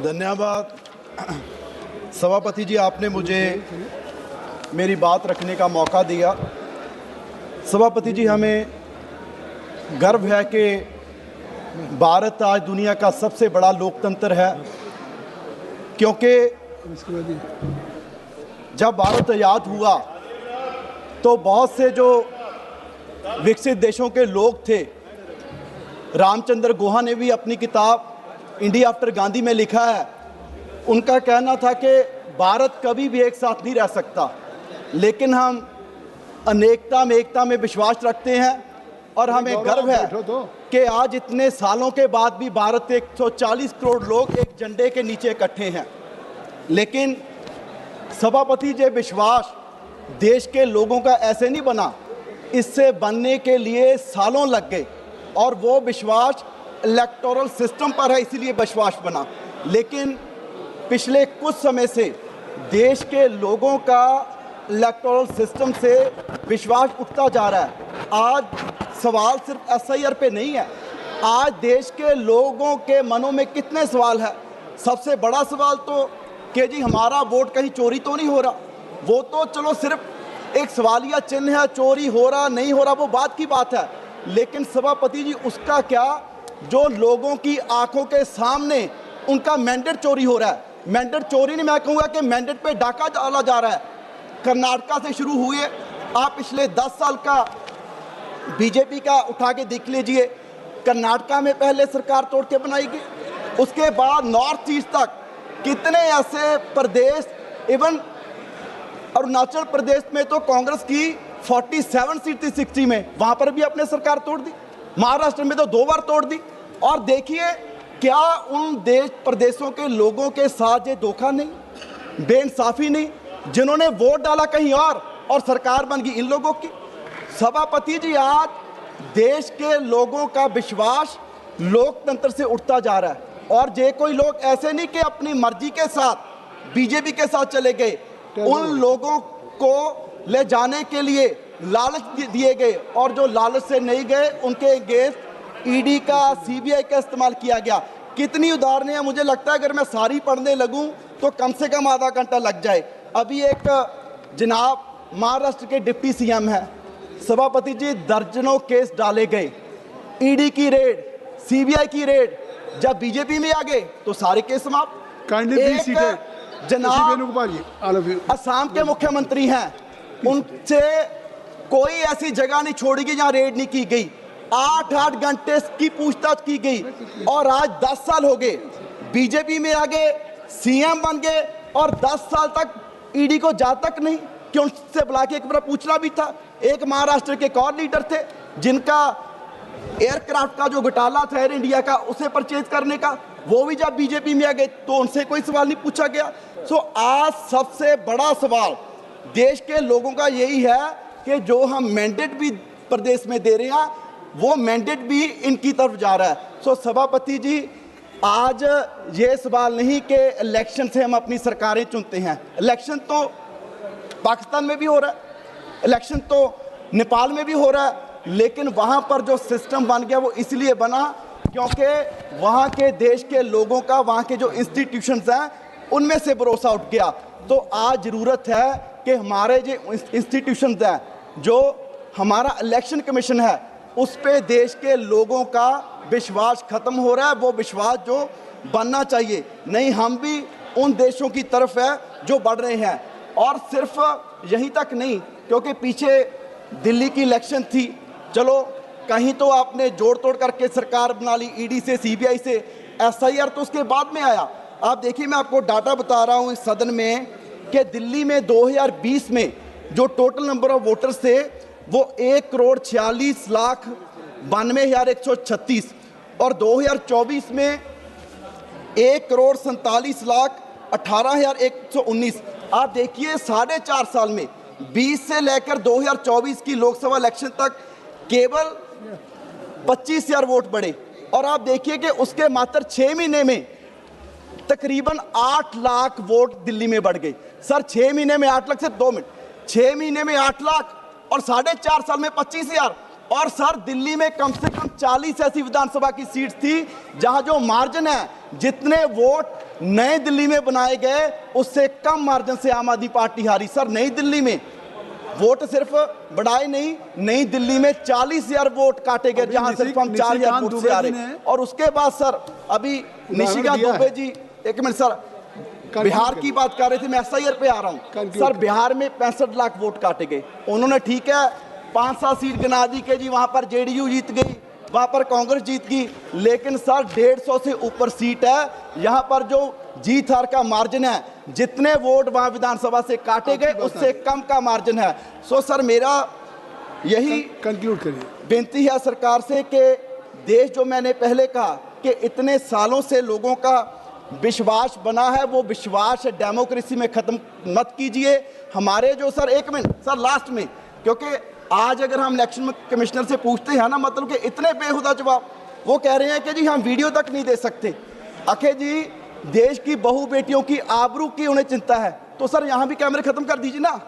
धन्यवाद सभापति जी, आपने मुझे मेरी बात रखने का मौका दिया। सभापति जी, हमें गर्व है कि भारत आज दुनिया का सबसे बड़ा लोकतंत्र है, क्योंकि जब भारत आज़ाद हुआ तो बहुत से जो विकसित देशों के लोग थे, रामचंद्र गुहा ने भी अपनी किताब इंडिया आफ्टर गांधी में लिखा है, उनका कहना था कि भारत कभी भी एक साथ नहीं रह सकता, लेकिन हम अनेकता में एकता में विश्वास रखते हैं और हमें गर्व है कि आज इतने सालों के बाद भी भारत 140 करोड़ लोग एक झंडे के नीचे इकट्ठे हैं। लेकिन सभापति जी, विश्वास देश के लोगों का ऐसे नहीं बना, इससे बनने के लिए सालों लग गए और वो विश्वास इलेक्टोरल सिस्टम पर है, इसीलिए विश्वास बना। लेकिन पिछले कुछ समय से देश के लोगों का इलेक्टोरल सिस्टम से विश्वास उठता जा रहा है। आज सवाल सिर्फ एसआईआर पे नहीं है, आज देश के लोगों के मनों में कितने सवाल है। सबसे बड़ा सवाल तो कि जी हमारा वोट कहीं चोरी तो नहीं हो रहा, वो तो चलो सिर्फ एक सवालिया चिन्ह है, चोरी हो रहा नहीं हो रहा वो बात की बात है। लेकिन सभापति जी, उसका क्या जो लोगों की आंखों के सामने उनका मैंडेट चोरी हो रहा है। मैंडेट चोरी नहीं, मैं कहूँगा कि मैंडेट पे डाका डाला जा रहा है। कर्नाटका से शुरू हुए, आप पिछले 10 साल का बीजेपी का उठा के देख लीजिए। कर्नाटका में पहले सरकार तोड़ के बनाई गई, उसके बाद नॉर्थ ईस्ट तक कितने ऐसे प्रदेश, इवन अरुणाचल प्रदेश में तो कांग्रेस की 47 सीट थी 60 में, वहां पर भी अपने सरकार तोड़ दी। महाराष्ट्र में तो 2 बार तोड़ दी। और देखिए क्या उन देश प्रदेशों के लोगों के साथ ये धोखा नहीं, बेइंसाफी नहीं, जिन्होंने वोट डाला कहीं और सरकार बन गई इन लोगों की। सभापति जी, आज देश के लोगों का विश्वास लोकतंत्र से उठता जा रहा है और जे कोई लोग ऐसे नहीं कि अपनी मर्जी के साथ बीजेपी के साथ चले गए, उन लोगों को ले जाने के लिए लालच दिए गए और जो लालच से नहीं गए उनके अगेंस्ट ईडी का, सीबीआई का इस्तेमाल किया गया। कितनी उदाहरणें हैं, मुझे लगता है अगर मैं सारी पढ़ने लगूं तो कम से कम आधा घंटा लग जाए। अभी एक जनाब महाराष्ट्र के डिप्टी सीएम है, सभापति जी, दर्जनों केस डाले गए, ईडी की रेड, सीबीआई की रेड, जब बीजेपी में आ गए तो सारे केस समाप्त। जनाब असम के मुख्यमंत्री हैं, उनसे कोई ऐसी जगह नहीं छोड़ी गई जहां रेड नहीं की गई। 8-8 घंटे की पूछताछ की गई और आज 10 साल हो गए, बीजेपी में आ गए, सीएम बन गए और 10 साल तक ईडी को जा तक नहीं कि उनसे बुला के एक बार पूछना भी था। एक महाराष्ट्र के एक और लीडर थे जिनका एयरक्राफ्ट का जो घोटाला था एयर इंडिया का, उसे परचेज करने का, वो भी जब बीजेपी में आ गए तो उनसे कोई सवाल नहीं पूछा गया। सो आज सबसे बड़ा सवाल देश के लोगों का यही है कि जो हम मैंडेट भी प्रदेश में दे रहे हैं वो मैंडेट भी इनकी तरफ जा रहा है। सो सभापति जी, आज ये सवाल नहीं कि इलेक्शन से हम अपनी सरकारें चुनते हैं, इलेक्शन तो पाकिस्तान में भी हो रहा है, इलेक्शन तो नेपाल में भी हो रहा है, लेकिन वहाँ पर जो सिस्टम बन गया वो इसलिए बना क्योंकि वहाँ के देश के लोगों का, वहाँ के जो इंस्टीट्यूशंस हैं उनमें से भरोसा उठ गया। तो आज ज़रूरत है कि हमारे जो इंस्टीट्यूशंस हैं, जो हमारा इलेक्शन कमीशन है, उस पे देश के लोगों का विश्वास ख़त्म हो रहा है। वो विश्वास जो बनना चाहिए, नहीं हम भी उन देशों की तरफ है जो बढ़ रहे हैं। और सिर्फ यहीं तक नहीं, क्योंकि पीछे दिल्ली की इलेक्शन थी, चलो कहीं तो आपने जोड़ तोड़ करके सरकार बना ली, ईडी से, सीबीआई से, एसआईआर तो उसके बाद में आया। आप देखिए, मैं आपको डाटा बता रहा हूँ इस सदन में कि दिल्ली में 2020 में जो टोटल नंबर ऑफ वोटर्स थे वो 1,46,92,136 और 2024 में 1,47,18,119। आप देखिए 4.5 साल में 20 से लेकर 2024 की लोकसभा इलेक्शन तक केवल 25,000 वोट बढ़े। और आप देखिए कि उसके मात्र 6 महीने में तकरीबन 8 लाख वोट दिल्ली में बढ़ गए। सर 6 महीने में 8 लाख, सिर्फ 2 मिनट, 6 महीने में 8 लाख और 4.5 साल में 25,000 और सर दिल्ली में कम से कम 40 ऐसी विधानसभा की सीट थी जहां जो मार्जिन है, जितने वोट नई दिल्ली में बनाए गए उससे कम मार्जिन से आम आदमी पार्टी हारी। सर नई दिल्ली में वोट सिर्फ बढ़ाए नहीं, नई दिल्ली में 40,000 वोट काटे गए जहां सिर्फ हम 4,000 वोट से आ रहे। और उसके बाद सर अभी निशिकांत दुबे जी, एक मिनट सर, बिहार की बात कर रहे थे, मैं SIR पे आ रहा हूं सर। बिहार में 65 लाख वोट काटे गए, उन्होंने ठीक है 5-7 सीट गिना दी कि जी वहां पर JDU जीत गई, वहां पर कांग्रेस जीत गई, लेकिन सर 150 से ऊपर सीट है। यहां पर जो जीत हार का मार्जिन है, जितने वोट वहां विधानसभा से काटे गए उससे कम का मार्जिन है। सो सर मेरा यही कंक्लूड करिए बेनती है सरकार से कि देश, जो मैंने पहले कहा कि इतने सालों से लोगों का विश्वास बना है, वो विश्वास डेमोक्रेसी में खत्म मत कीजिए। हमारे जो सर, एक मिनट सर लास्ट में, क्योंकि आज अगर हम इलेक्शन कमिश्नर से पूछते हैं ना, मतलब कि इतने बेहुदा जवाब, वो कह रहे हैं कि जी हम वीडियो तक नहीं दे सकते। आखिर जी देश की बहू बेटियों की आबरू की उन्हें चिंता है, तो सर यहाँ भी कैमरे खत्म कर दीजिए ना।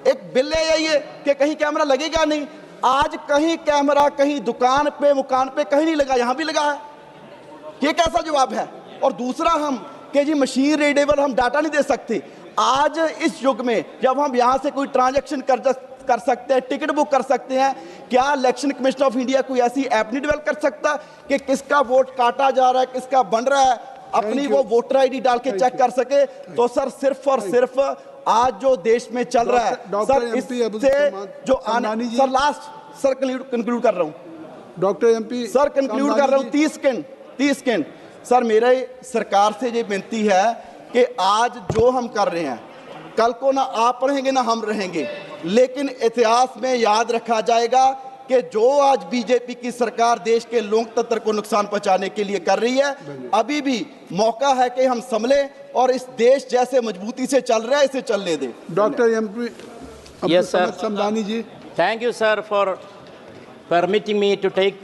एक बिल ले आइए कि कहीं कैमरा लगेगा नहीं। आज कहीं कैमरा, कहीं दुकान पे, मुकान पे कहीं नहीं लगा, यहाँ भी लगा है। ये कैसा जवाब है? और दूसरा हम कि जी मशीन रीडेबल हम डाटा नहीं दे सकते। आज इस युग में जब हम यहाँ से कोई ट्रांजैक्शन कर सकते हैं, टिकट बुक कर सकते हैं, क्या इलेक्शन कमीशन ऑफ इंडिया कोई ऐसी ऐप नहीं डेवलप कर सकता कि किसका वोट काटा जा रहा है, किसका बन रहा है, अपनी वो वोटर ID डाल के चेक कर सके? तो सर सिर्फ और सिर्फ आज जो देश में चल रहा है सर, इससे जो आने, सर लास्ट सर कंक्लूड कर रहा हूँ, डॉक्टर MP सर कंक्लूड कर रहा हूँ, 30 सेकंड सर। मेरे सरकार से ये विनती है कि आज जो हम कर रहे हैं, कल को ना आप रहेंगे ना हम रहेंगे, लेकिन इतिहास में याद रखा जाएगा कि जो आज बीजेपी की सरकार देश के लोकतंत्र को नुकसान पहुंचाने के लिए कर रही है, अभी भी मौका है कि हम संभले और इस देश जैसे मजबूती से चल रहा है इसे चलने दें। Doctor MP Yes, sir. Samdani ji, Thank you, sir, for permitting me to take part.